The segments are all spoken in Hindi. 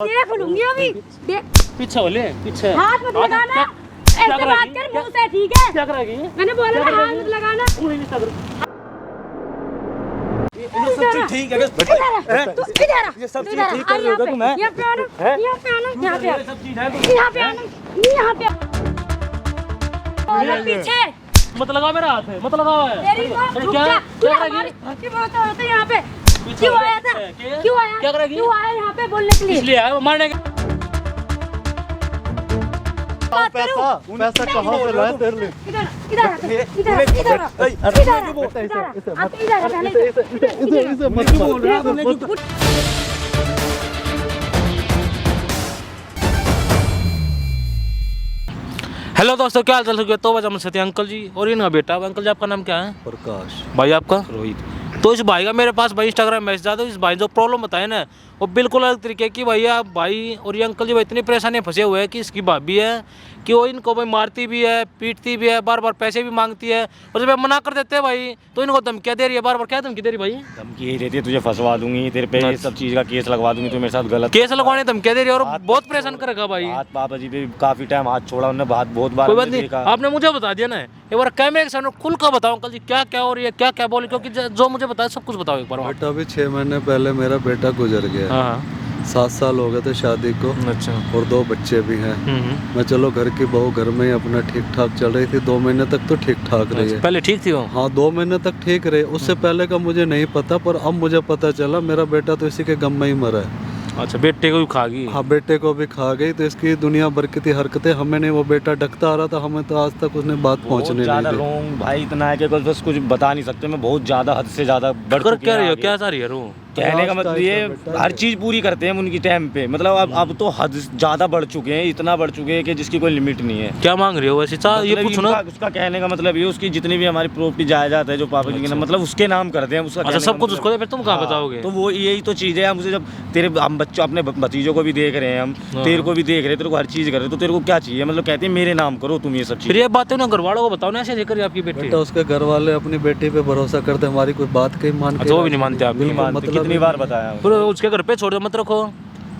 देख लूंगी अभी। पीछे बोले पीछे हाथ मत लगाना, ऐसे बात कर मुंह से, ठीक है? क्या करेगी? मैंने बोला ना हाथ मत लगाना। ठीक है तू इधर आ, ये सब तू चीज इधर आ, ठीक कर रहे हो तुम? यहाँ पे आना, यहाँ पे आना, यहाँ पे आना, सब चीज है यहाँ पे आना, यहाँ पे आना। पीछे मत लगाओ मेरा हाथ है, मत लगाओ है। तेरी माँ रुक क्या जा, क्या हमारी करेगी? की बात होता है यहाँ पे। क्यों आया था? क्यों आया? क्या करेगी? क्यों आया यहाँ पे बोलने के लिए? इसलिए आया वो मारने के। बात करूं? पैसा कहाँ से लाया तेरे लिए? इधर इधर इधर इधर इधर आप इधर पहले इसे मत बोल रहा है। हेलो दोस्तों, क्या हाल चाल है? तो वजह हम सत्य अंकल जी और इनका बेटा। अंकल जी आपका नाम क्या है? प्रकाश। भाई आपका? रोहित। तो इस भाई का मेरे पास भाई इंस्टाग्राम मैसेज आता है। इस भाई जो प्रॉब्लम बताए ना वो बिल्कुल अलग तरीके की। भैया भाई और ये अंकल जी भाई इतनी परेशानी फंसे हुए हैं कि इसकी भाभी है कि वो इनको भाई मारती भी है, पीटती भी है, बार बार पैसे भी मांगती है। और जब मना कर देते हैं भाई तो इनको धमकियाँ दे रही है, बार बार। क्या धमकी दे रही भाई? धमकी यही देती है, तुझे फंसवा दूंगी, तेरे पे ये सब चीज का केस लगवा दूंगी, तू मेरे साथ गलत केस लगवाने धमकियाँ दे रही है और बहुत परेशान करेगा भाई। हाथ पापा जी पे काफी टाइम हाथ छोड़ा उन्होंने, बहुत बार कोई बात हमने नहीं, देखा। आपने मुझे बता दिया ना। एक बार कैमरे के सामने खुल कर बताओ अंकल जी क्या क्या हो रही है, क्या क्या बोले, क्योंकि जो मुझे बताया सब कुछ बताओ एक बार। बेटा अभी 6 महीने पहले मेरा बेटा गुजर गया। हाँ 7 साल हो गए थे शादी को। अच्छा। और 2 बच्चे भी हैं। मैं चलो घर की बहू घर में ही अपना ठीक ठाक चल रही थी। 2 महीने तक तो ठीक ठाक रही है। पहले ठीक थी वो? हाँ 2 महीने तक ठीक रहे। उससे पहले का मुझे नहीं पता, पर अब मुझे पता चला मेरा बेटा तो इसी के गम में ही मरा है। अच्छा, बेटे को भी खा गई? हाँ बेटे को भी खा गई। तो इसकी दुनिया भर की थी हरकतें। हमें नहीं, वो बेटा डकता आ रहा था, हमें तो आज तक उसने बात पहुँचने ज्यादा नहीं दी। रोंग भाई इतना है कि बस कुछ बता नहीं सकते। मैं बहुत ज्यादा हद से ज्यादा बढ़ कर चुकी क्या है रही हो, आगे। क्या चाह रही है रो? कहने का मतलब ये हर चीज पूरी करते हैं हम उनकी टाइम पे। मतलब अब तो हद ज्यादा बढ़ चुके हैं, इतना बढ़ चुके हैं कि जिसकी कोई लिमिट नहीं है। क्या मांग रही हो वैसे? ये मतलब पूछो ना। उसका कहने का मतलब ये, उसकी जितनी भी हमारी प्रॉपर्टी जायदाद है जो पापा जी के नाम, मतलब उसके नाम कर दें उसका। अच्छा, सब कुछ उसको दे, फिर तुम कहाँ बताओगे? तो वो यही तो चीज़ है। हम उसे जब तेरे हम बच्चों अपने भतीजों को भी देख रहे हैं, हम तेरे को भी देख रहे हैं, तेरे को हर चीज़ कर रहे हैं, तो तेरे को क्या चाहिए? मतलब कहते हैं मेरे नाम करो तुम ये सब फिर चीज़। ये बातें ना घर वालों को बताओ ना, ऐसे देखकर आपकी बेटी। बेटा उसके घर वाले अपनी बेटी पे भरोसा करते, हमारी कोई बात कहीं मान के वो भी नहीं मानते आप? नहीं मानते, मतलब कितनी बार बताया फिर उसके घर पे छोड़ दो, मत रखो।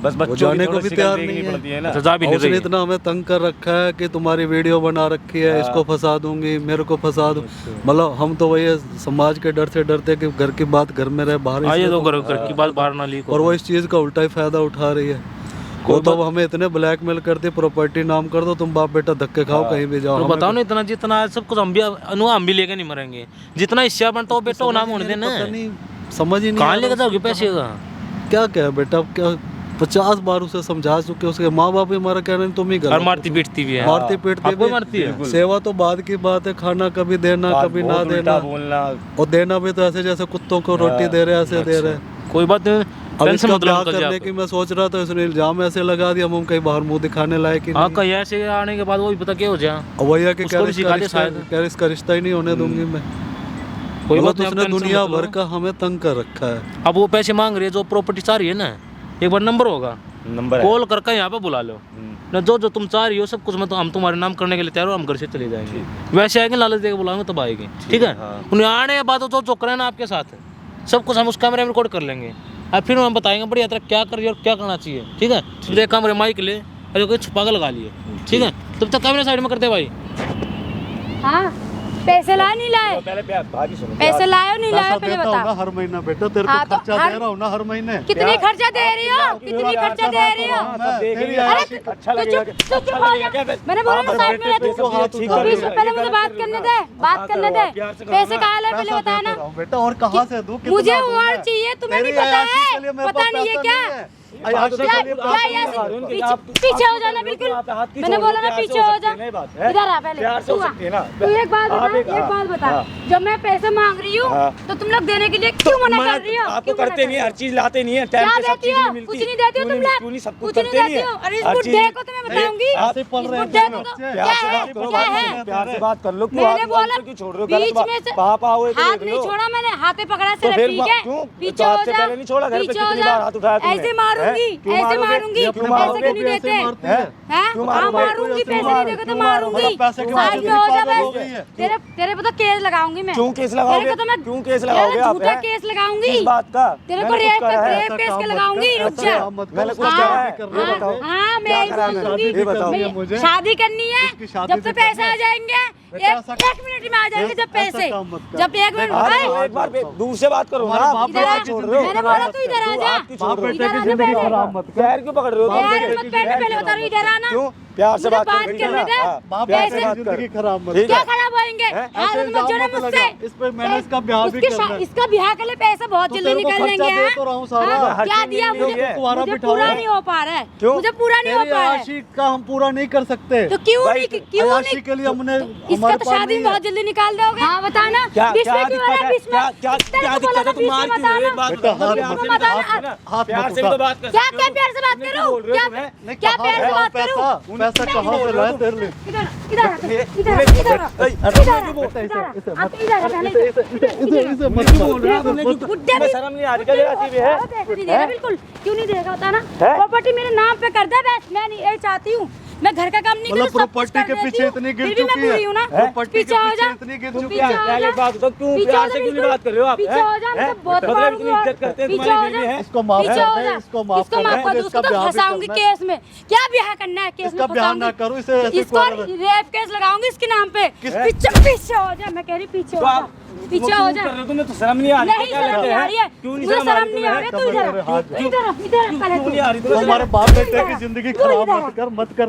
बस वो बच्चों जाने की को थोड़ी भी शिकल तैयार देखनी नहीं है। पड़ती है ना। अच्छा, जा भी नहीं उसने रही। इतना हमें तंग कर रखा है कि तुम्हारी वीडियो बना रखी है, इसको फंसा दूंगी, मेरे को फंसा दूं। मतलब हम तो वही समाज के डर से डरते कि घर की बात घर में रहे, बाहर आइए तो घर की बात बाहर ना लीक हो। और वो इस चीज़ का उल्टा ही फायदा उठा रही है। वो तो हमें इतने ब्लैकमेल करती, प्रॉपर्टी नाम कर दो, तुम बाप बेटा धक्के खाओ कहीं भी जाओ। तो हमें बताओ ना, इतना जितना सब कुछ हम भी लेके नहीं मरेंगे। जितना हिस्सा बनता वो बेटा को नाम होने देना पता है। नहीं, समझ ही नहीं कहाँ आ रहा लेके जाओगे पैसे का? क्या क्या बेटा, क्या 50 बार उसे समझा चुके, उसके माँ बाप भी हमारा कह रहे हैं तुम ही और गलत। मारती पीटती भी है। मारती पीटती आपको भी मारती है? सेवा तो बाद की बात है, खाना कभी देना कभी ना बहुत देना, उल्टा बोलना। और देना भी तो ऐसे जैसे कुत्तों को रोटी दे रहे हैं, ऐसे दे रहे हैं। कोई बात नहीं, अब टेंशन इसका मत लो ब्याह अंकल जी करने आप। की मैं सोच रहा था, इसने इल्जाम ऐसे लगा दिया, हम कहीं बाहर मुंह दिखाने लायक ही हाँ नहीं। कहीं ऐसे आने के बाद वो भी पता क्या हो जाए। और भैया के उसको भी सिखा दे शायद। कह इसका रिश्ता ही नहीं होने दूंगी मैं। कोई बात मतलब नहीं, उसने आप टेंशन दुनिया मत लो। भर का हमें तंग कर रखा है। अब वो पैसे मांग रही है, जो प्रॉपर्टी चाह रही है ना, एक बार नंबर होगा, नंबर है। कॉल करके यहाँ पे बुला लो ना। जो जो तुम चाह रही हो सब कुछ मैं तो हम तुम्हारे नाम करने के लिए तैयार हो। हम घर से चले जाएंगे, वैसे आएंगे लालच देकर बुलाएंगे तब आएंगे, ठीक है? उन्हें आने के बाद जो करे ना आपके साथ सब कुछ हम उस कैमरे में रिकॉर्ड कर लेंगे। अब फिर हम बताएंगे बड़ी यात्रा क्या कर रही है और क्या करना चाहिए, ठीक है? तो एक कैमरे माइक ले और कोई छुपा के लगा लिए, ठीक है? तब तक कैमरे साइड में करते भाई। हाँ पैसे लाए नहीं लाए? पहले भाभी सुनो, पैसे लाए नहीं लाए पैसा पहले देता हूँ बता। ना हर महीना बेटा, तेरे हाँ, को तो खर्चा हर- दे रहा हूँ ना हर महीने। कितनी खर्चा दे रही हो? कितनी खर्चा दे रही हो? सब देखेंगे, तेरी अरे आशिक अच्छा लगेगा कि- तू चुप हो जा। मैंने बोला ना साइड में रह तू। को हाथ ठीक उठा कर बीच रही में पहले मुझे बात करने दे, बात करने दे। पैसे कहाँ लाए पहले बताया ना। बेटा और कहाँ से दूं, कितना मुझे दूं और मैं? चाहिए, तुम्हें नहीं तेरी पता अय्याशी के लिए है? मेरे पता पास नहीं है पैसा क्या? नहीं है। अय्याशी के लिए क्या पैसा ऐसे नहीं है। पीछे हो जाना बिल्कुल। मैंने बोला ना पीछे हो जा। इधर आ पहले प्यार से हो तू आ। सकती है ना। तू एक बात आप बता, एक- एक बात बता। हाँ। जब मैं पैसे मांग रही हूँ तो तुम लोग देने के लिए क्यों मना कर रही हो? आप तो क्यों मना करते कर नहीं, रही हर हो? चीज लाते नहीं है, टाइम क्या पे सब देती चीजें हो? मिलती। कुछ नहीं देती हो तुम लोग? क्यों नहीं सब कुछ कुछ नहीं करते नहीं देती हो? है? अरे इस हर बुड्ढे चीज- को तो मैं बताऊंगी। ऐसे पल इस रहे हैं बुड्ढे दोनों को तो बच्चे। क्या प्यार से है? बात करो, क्या है? प्यार से बात कर लो। क्यों मैंने हाथ बोला क्यों छोड़ रहे हो? बीच गलत में से पाप आओ हाथ नहीं छोड़ा, मैंने हाथे पकड़ा तो सिर्फ, फिर ठीक है? क्यों? पीछे तो हो हाथ से जा, पहले नहीं छोड़ा? घर पे पीछे हो कितनी जा। बार हाथ उठाया तुमने? ऐसे मारूंगी मारूंगी, ऐसे मारूंगी, पैसे क्यों नहीं देते हैं? हाँ मारूंगी, पैसे नहीं देगा तो मारूंगी, साइड में हो जा बस। तेरे पे तो केस लगाऊंगी मैं। क्यों केस लगाओगे? क्यों केस लगाओगे आप? झूठा केस लगाऊंगी। किस बात का? तेरे को रेप केस के लगाऊंगी। रुक जा। मैंने कुछ कहा है? हाँ मैं बोलूंगी, शादी करनी है, जब से पैसे आ जाएंगे, एक मिनट में आ जाएंगे, जब पैसे, जब एक मिनट। एक बार दूर से बात करो ना। मैंने बोला तू इधर आ जा, इधर आ जा पहले। पैर क्यों पकड़ रहे हो? पैर मत पहले, पहले बता रही इधर आना। क्यों? प्यार से बात करने दे। प्यार से बात कर। क्या खराब होएंगे? मत जोड़ो मुझसे। इस पे मैंने इसका ब्याह भी करना है। इसका ब्याह के लिए पैसे बहुत जल्दी निकल लेंगे। क्या दिया मुझे? मुझे पूरा नहीं हो पा रहा है, मुझे पूरा नहीं हो पा रहा है। आशिक का हम पूरा नहीं कर सकते। तो क्यों नहीं? के लिए हमने इसका तो शादी बहुत जल्दी निकाल दोगे। हाँ बताना, बीच में क्यों आ रहा है? बीच में क्या दिक्कत है? तुम्हारी क्या प्यार से बात करूँ? क्या प्यार से बात करूँ? पैसा कहाँ से लाए तेरे लिए? शर्म नहीं आ रही क्या? बिल्कुल क्यों नहीं देगा? होता ना, प्रॉपर्टी मेरे नाम पे कर दे बस। मैं नहीं ये चाहती हूँ, मैं घर का काम नहीं मतलब प्रॉपर्टी के पीछे इतनी गिर चुकी है। प्रॉपर्टी के पीछे इतनी गिर चुकी है। पहले बात तो क्यों प्यार से क्यों नहीं बात कर रहे हो आप? पीछे हो जा, मैं बहुत इतनी इज्जत करते हैं तुम्हारी बीवी है। इसको माफ कर दे, इसको माफ कर दे। उसको तो फंसाऊंगी केस में। क्या ब्याह करना है? केस में ब्याह ना करो, इसे इसको रेप केस लगाऊंगी इसके नाम पे। पीछे हो जा, मैं कह रही पीछे हो जा, पीछे हो जा। तुम्हें तो शर्म नहीं आ रही? नहीं शर्म नहीं आ रही है, मुझे शर्म नहीं आ रही। तू इधर हमारे बाप बेटे की जिंदगी खराब मत कर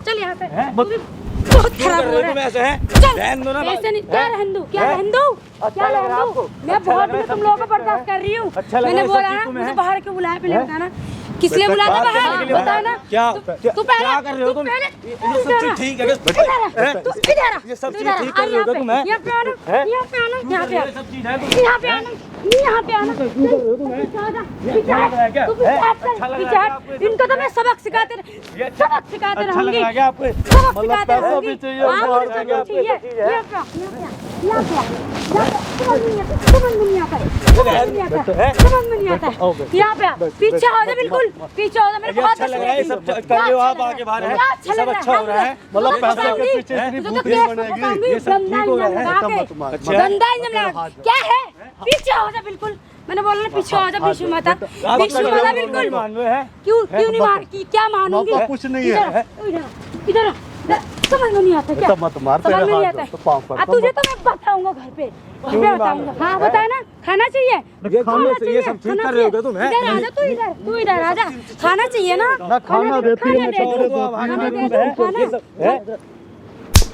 चल यहाँ पे। बहुत खराब हो रहा है। चल ऐसे नहीं। क्या रहन दूं? क्या रहन दूं? मैं बहुत दिन तुम लोगों को बर्दाश्त कर रही हूँ। मैंने बोला ना, मुझे बाहर क्यों बुलाया? पहले बताना किस लिए बुलाया था बाहर? बता ना। तू पहले क्या कर रहे हो तुम? सब चीज ठीक है? ये सब चीज ठीक कर रहे हो तुम? यहाँ पे आना, यहाँ पे आना, यहाँ पे आना, यहाँ पे आना, यहाँ पे आना। इनको तो मैं सबक सिखाते रहूंगी, सबक सिखाते रहूंगी। यहाँ पे पीछे हो जा, बिल्कुल पीछे हो जा। मेरे बहुत अच्छा लग रहा है सब कर रहे हो आप आगे बाहर है, सब अच्छा हो रहा है। मतलब पैसे के पीछे इतनी भूख नहीं बनेगी। ये सब ठीक हो गया है। गंदा इंजम लगा। क्या है? पीछे हो जा बिल्कुल। मैंने बोला ना पीछे हो जा, बीच में मत आ, बीच में मत आ बिल्कुल। क्यों नहीं मान? क्या मानूंगी? कुछ नहीं है। इधर समझ में नहीं आता। क्या मत मार, समझ में नहीं आता। तुझे तो मैं बताऊंगा घर पे, बताऊंगा। हाँ बताए ना, खाना चाहिए, ये सब ठीक कर रहे हो तुम? इधर आ जा, तू इधर आ जा। खाना चाहिए ना, खाना देती है।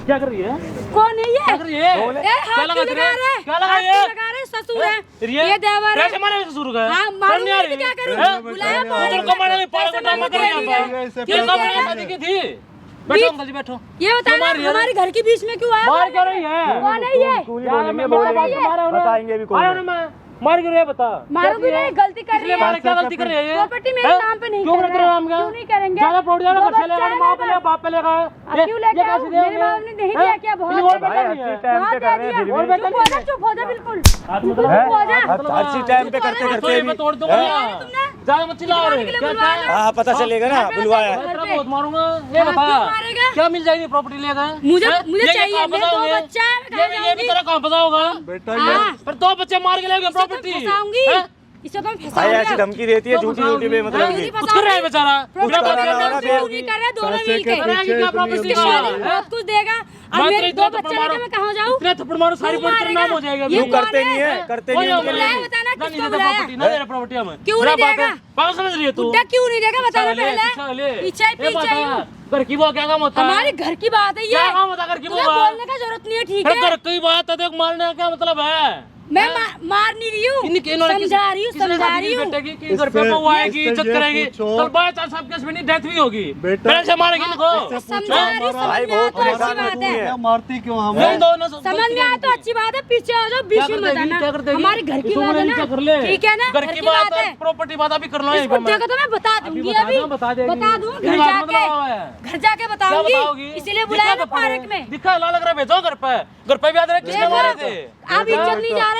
क्या कर रही है? कौन है ये? क्या कर रही है? क्या लगा रहे? क्या लगा रही है? ससुर है ये, देवर है। कैसे मारे ससुर का? हाँ मारूंगी तो क्या करूं? बुलाया उनको मारने में पागल का ड्रामा कर रही है। ये कब शादी की थी? बैठो अंकल जी बैठो। ये बता ना, हमारे घर के बीच में क्यों आया? मार क्या रही है? कौन है ये? बताएंगे भी कौन है। मार क्यों रही है बता? मारूंगी नहीं, गलती कर रही है। क्या गलती कर रही है ये? प्रॉपर्टी मेरे नाम पे नहीं क्यों कर तेरे नाम का? क्यों नहीं करेंगे? ज्यादा प्रोड ज्यादा घर चलेगा, मां पे ले बाप पे लेगा। क्यों लेके आओ? मेरे बाप ने नहीं दिया क्या? बहुत और बेटा नहीं है। और बेटा चुप हो जा बिल्कुल, चुप हो जा। हर चीज टाइम पे करते करते मैं तोड़ दूंगा। ज्यादा मत चिल्लाओ रे। हाँ पता चलेगा ना, बुलवाया। बहुत मारूंगा। ये बता क्या मिल जाएगी प्रॉपर्टी लेकर? मुझे चाहिए। मेरे दो बच्चा है, ये भी तेरा कहाँ फंसा होगा? पर दो बच्चे मार के लेंगे प्रॉपर्टी। फंसाऊंगी इसे तो भाई ऐसी धमकी देती है झूठी झूठी बेमतलब की। कुछ कर रहा है बेचारा। नहीं कर रहा, दोनों मिल के बहुत कुछ देगा। अब मेरे दो बच्चे लेके मैं कहाँ जाऊँ? इतने थप्पड़ मारो सारी प्रॉपर्टी नाम हो जाएगा। क्यों करते नहीं है? करते नहीं है। बताना किसको बुलाया? ना तेरा प्रॉपर्टी हमें क्यों नहीं देगा? पागल समझ रही है तू? क्यों नहीं देगा बताना पहले। पीछे घर की वो क्या काम होता है? हमारे घर की बात है ये। क्या काम होता है घर की वो? बोलने का जरूरत नहीं है, ठीक है? घर की बात है तो मारने का क्या मतलब है? मैं मार नहीं रही हूँ, समझा रही हूँ। घर पे वो आएगी, इज्जत करेगी, तो बाय चांस आपके हस्बैंड की डेथ भी होगी, पहले से मारेगी इनको। समझा रही हूँ, समझ में आया तो अच्छी बात है। मारती क्यों हमें? समझ में आया तो अच्छी बात है। पीछे आ जाओ, बीच में मत आना। हमारे घर की बात है ना, ठीक है ना? घर की बात है, प्रॉपर्टी बात अभी कर लो। इस बच्चे को तो मैं बता दूंगी, अभी बता दूँ। घर जाके बताऊंगी, इसीलिए बुलाया ना पार्क में। दिखा ला लग रहा है, भेजो घर पे। घर पे भी याद रहे किसने मारे थे? अब इज्जत नहीं जा रहा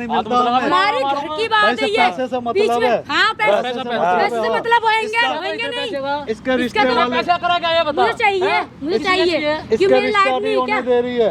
नहीं मिलता हमें। हमारे घर की बात है ये, पैसे से मतलब बीच में है। हाँ पैसे से मतलब होएंगे नहीं। इसके रिश्ते तो वाले पैसा करा क्या ये बता। मुझे चाहिए, मुझे चाहिए क्यों इसके मेरे रिश्ता लायक भी नहीं होने क्या? दे रही है।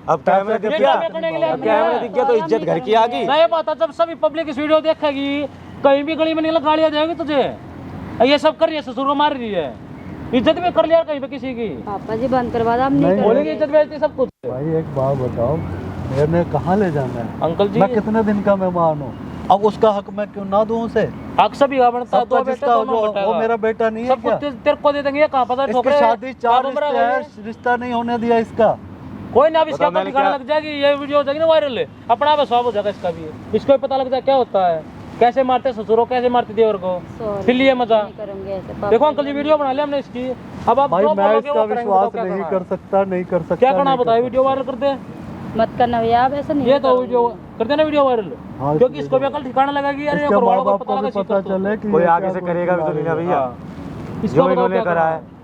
अब कैमरा दिख गया, अब कैमरा दिख गया तो इज्जत घर की आ गई। नहीं बात है, जब सभी पब्लिक इस वीडियो देखेगी, कहीं भी गली में निकल गालियां देगी तुझे, ये सब कर रही है, ससुर को मार रही है, इज्जत भी कर लिया कहीं पे किसी की। पापा जी बंद करवा दो, हम नहीं बोलेंगे इज्जत बेइज्जती सब कुछ। भाई एक बात बताओ, मैंने कहाँ ले जाना है? अंकल जी मैं कितने दिन का मेहमान हूँ? अब उसका हक मैं क्यों ना दूं उसे? हक सभी का बनता है, सबका दो बेटे जिसका दोनों वो बटेगा। मेरा बेटा नहीं है सब क्या? कुछ तेरे को दे देंगे, कहाँ पता इसकी ठोकरे शादी 4 बाप मरा रिश्ते गया। हैं, रिश्ता नहीं होने दिया इसका। कोई ना, अब इसका बताओ तो मैंने ठिकाना क्या- लग जाएगी, ये वीडियो हो जाएगी ना वायरल, अपना आप स्वाब हो जाएगा इसका भी। इसको भी पता लग जाए क्या होता है, कैसे मारते ससुरों, कैसे मारते देवर को, Sorry, फिर लिए मजा। नहीं करूंगी ऐसे पापा। देखो अंकल जी वीडियो बना लिया हमने इसकी, अब आप भाई जो मैं बोलोगे इसका वो करेंगे, विश्वास बताओ क्या नहीं करना कर है? सकता, नहीं कर सकता। क्या करना नहीं बताओ, कर वीडियो वायरल कर दे, मत करना भैया, आप ऐसा नहीं ये तो करूंगी। वीडियो कर देना वीडियो वायरल, हाँ, क्योंकि इसको भी अकल ठिकाना लगाएगी। अरे इसके घर वालों माँ को बाप पता को भी लगा पता चले कि कोई ये आगे क्या से कुछ करेगा भी तो नहीं ना भैया, इसको जो बताओ इन्होंने क्या करा करना है।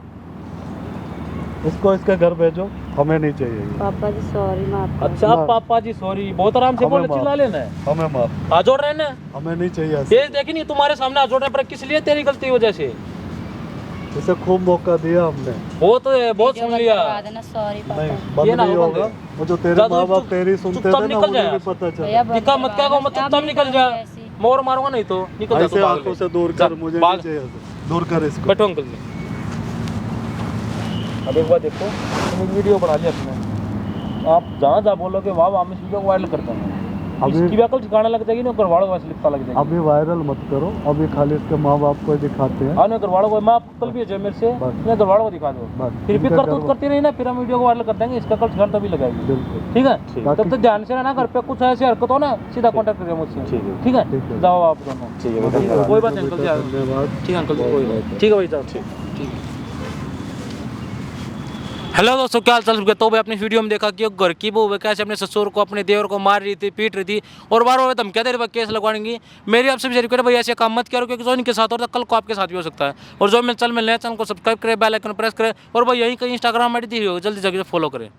इसको इसके घर भेजो, हमें नहीं चाहिए ये। पापा जी सॉरी, माफ कर। अच्छा अब पापा जी सॉरी, बहुत आराम से हमें बोलो, माफ। चिल्ला लेना है, हमें माफ, हाथ जोड़ रहे हैं ना, हमें नहीं चाहिए ऐसे। ये देखी नहीं तुम्हारे सामने हाथ जोड़ रहे हैं, पर किस लिए, तेरी गलती की वजह से। इसे खूब मौका दिया हमने, वो तो बहुत सुन वीडियो लिया, बंद करवा देना, सॉरी नहीं पापा। ये बंद ना नहीं हो होगा। बंद। वो जो तेरे ज्यादा माँ बाप चुप- तेरी सुनते चुपचाप थे ना, निकल उन्हें जाए। भी पता चला। भैया बंद निका मत क्या करवा मत देना, चुपचाप अब निकल नहीं जा, करूंगी ऐसी। मोर मारूंगा नहीं तो निकल जा ऐसे तू भाग आंखों ले। से दूर जा, कर, मुझे भाग। नहीं चाहिए ऐसे। दूर कर इसको। बैठो अंकल जी। अब एक बार देखो, तुम वीडियो बना लिया अपने, आप जहाँ जहाँ बोलोगे वहाँ हम इस वीडियो को वायरल कर देंगे, अभी- इसकी भी अकल ठिकाना लग जाएगी ना, घर वालों को वैसे लिखता लग जाएगी। अभी वायरल मत करो, अभी खाली इसके माँ बाप को ही दिखाते हैं। हाँ, घर वालों को, मैं आपको कल भी है मेरे से, बस। मैं घर वालों को दिखा दो, बस। फिर भी इनका करतूत गर्व- करती रही ना, फिर हम वीडियो को वायरल कर देंगे, इसका कल ठिकाना तभी लगाएगी। बिल्कुल। ठीक है, बाकी- तब तक ध्यान से रहना, घर पे कुछ ऐसी हरकत हो ना सीधा कांटेक्ट करिए मुझसे। ठीक है। ठीक ठीक है, है। जाओ आप दोनों। ठीक है बेटा। कोई बात नहीं अंकल जी, आ जाओ। धन्यवाद। ठीक है अंकल जी, कोई बात नहीं। ठीक है भाई, जाओ। ठीक है। हेलो दोस्तों, क्या हाल चाल है? तो भाई अपनी वीडियो में देखा कि वो घर की बहू कैसे अपने ससुर को, अपने देवर को मार रही थी, पीट रही थी, और बार बार धमकियां दे रही थी, केस लगवाएंगी। मेरी आपसे भी रिक्वेस्ट है भाई, ऐसे काम मत करो, क्योंकि जो इनके साथ होता है कल को आपके साथ भी हो सकता है। और जो मिलने चैनल को सब्सक्राइब करें, बेल आइकन प्रेस करें, और भाई यहीं कहीं इंस्टाग्राम आईडी दी हो, जल्दी जल्दी फॉलो करें।